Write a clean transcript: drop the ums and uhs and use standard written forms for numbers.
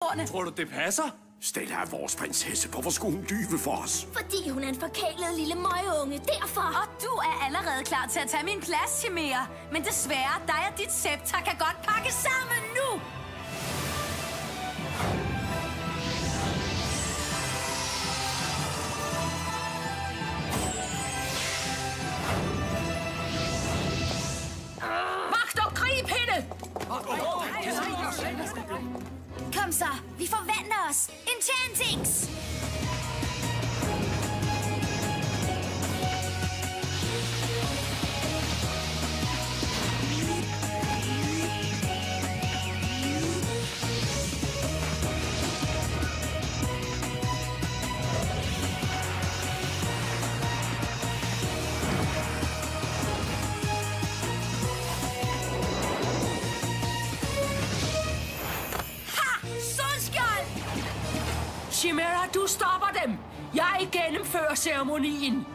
Tror du, det passer? Stella er vores prinsesse. Hvorfor skulle hun lyve for os? Fordi hun er en forkælet lille møgunge, derfor. Og du er allerede klar til at tage min plads, Chimera. Men desværre, dig og dit scepter kan godt pakke sammen nu. Magt og grib hende! Kom så, vi forvandler os. Enchantings! Chimera, du stopper dem! Jeg gennemfører ceremonien!